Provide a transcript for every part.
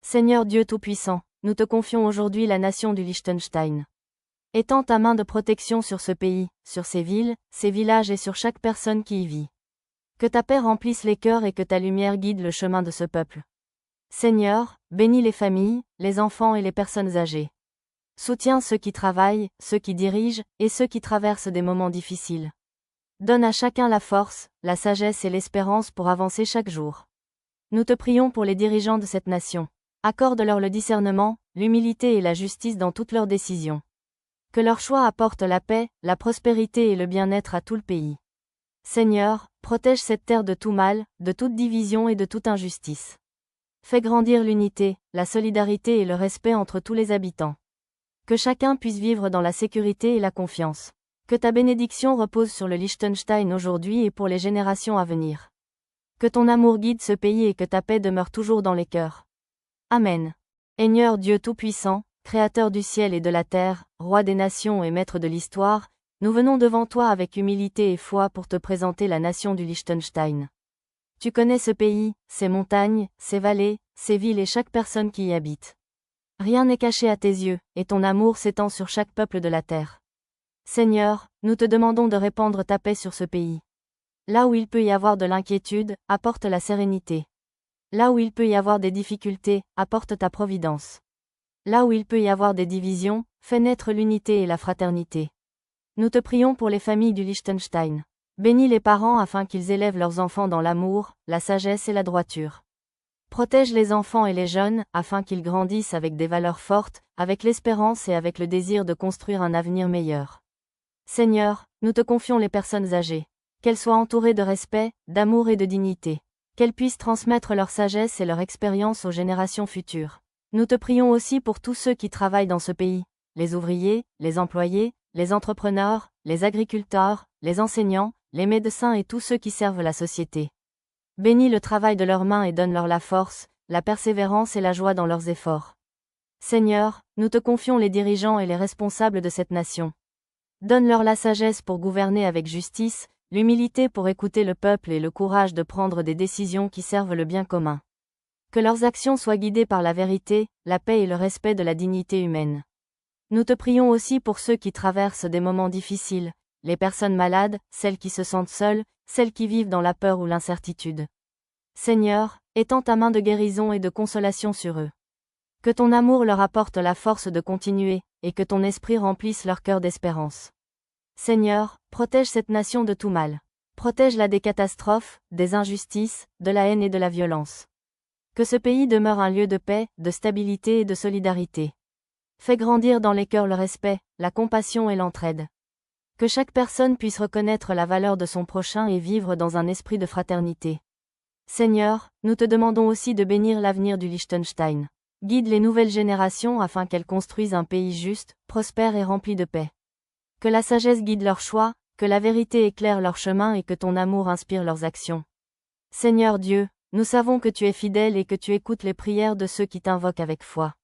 Seigneur Dieu Tout-Puissant, nous te confions aujourd'hui la nation du Liechtenstein. Étends ta main de protection sur ce pays, sur ses villes, ses villages et sur chaque personne qui y vit. Que ta paix remplisse les cœurs et que ta lumière guide le chemin de ce peuple. Seigneur, bénis les familles, les enfants et les personnes âgées. Soutiens ceux qui travaillent, ceux qui dirigent, et ceux qui traversent des moments difficiles. Donne à chacun la force, la sagesse et l'espérance pour avancer chaque jour. Nous te prions pour les dirigeants de cette nation. Accorde-leur le discernement, l'humilité et la justice dans toutes leurs décisions. Que leurs choix apportent la paix, la prospérité et le bien-être à tout le pays. Seigneur, protège cette terre de tout mal, de toute division et de toute injustice. Fais grandir l'unité, la solidarité et le respect entre tous les habitants. Que chacun puisse vivre dans la sécurité et la confiance. Que ta bénédiction repose sur le Liechtenstein aujourd'hui et pour les générations à venir. Que ton amour guide ce pays et que ta paix demeure toujours dans les cœurs. Amen. Seigneur Dieu Tout-Puissant, Créateur du ciel et de la terre, Roi des nations et Maître de l'histoire, nous venons devant toi avec humilité et foi pour te présenter la nation du Liechtenstein. Tu connais ce pays, ses montagnes, ses vallées, ses villes et chaque personne qui y habite. Rien n'est caché à tes yeux, et ton amour s'étend sur chaque peuple de la terre. Seigneur, nous te demandons de répandre ta paix sur ce pays. Là où il peut y avoir de l'inquiétude, apporte la sérénité. Là où il peut y avoir des difficultés, apporte ta providence. Là où il peut y avoir des divisions, fais naître l'unité et la fraternité. Nous te prions pour les familles du Liechtenstein. Bénis les parents afin qu'ils élèvent leurs enfants dans l'amour, la sagesse et la droiture. Protège les enfants et les jeunes, afin qu'ils grandissent avec des valeurs fortes, avec l'espérance et avec le désir de construire un avenir meilleur. Seigneur, nous te confions les personnes âgées. Qu'elles soient entourées de respect, d'amour et de dignité. Qu'elles puissent transmettre leur sagesse et leur expérience aux générations futures. Nous te prions aussi pour tous ceux qui travaillent dans ce pays, les ouvriers, les employés, les entrepreneurs, les agriculteurs, les enseignants, les médecins et tous ceux qui servent la société. Bénis le travail de leurs mains et donne-leur la force, la persévérance et la joie dans leurs efforts. Seigneur, nous te confions les dirigeants et les responsables de cette nation. Donne-leur la sagesse pour gouverner avec justice, l'humilité pour écouter le peuple et le courage de prendre des décisions qui servent le bien commun. Que leurs actions soient guidées par la vérité, la paix et le respect de la dignité humaine. Nous te prions aussi pour ceux qui traversent des moments difficiles, les personnes malades, celles qui se sentent seules, celles qui vivent dans la peur ou l'incertitude. Seigneur, étends ta main de guérison et de consolation sur eux. Que ton amour leur apporte la force de continuer, et que ton esprit remplisse leur cœur d'espérance. Seigneur, protège cette nation de tout mal. Protège-la des catastrophes, des injustices, de la haine et de la violence. Que ce pays demeure un lieu de paix, de stabilité et de solidarité. Fais grandir dans les cœurs le respect, la compassion et l'entraide. Que chaque personne puisse reconnaître la valeur de son prochain et vivre dans un esprit de fraternité. Seigneur, nous te demandons aussi de bénir l'avenir du Liechtenstein. Guide les nouvelles générations afin qu'elles construisent un pays juste, prospère et rempli de paix. Que la sagesse guide leurs choix, que la vérité éclaire leur chemin et que ton amour inspire leurs actions. Seigneur Dieu, nous savons que tu es fidèle et que tu écoutes les prières de ceux qui t'invoquent avec foi.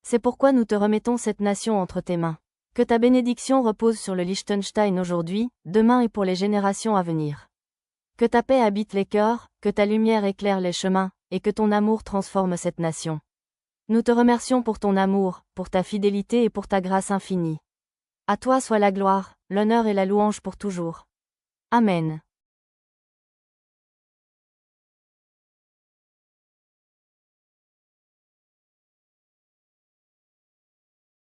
C'est pourquoi nous te remettons cette nation entre tes mains. Que ta bénédiction repose sur le Liechtenstein aujourd'hui, demain et pour les générations à venir. Que ta paix habite les cœurs, que ta lumière éclaire les chemins, et que ton amour transforme cette nation. Nous te remercions pour ton amour, pour ta fidélité et pour ta grâce infinie. À toi soit la gloire, l'honneur et la louange pour toujours. Amen.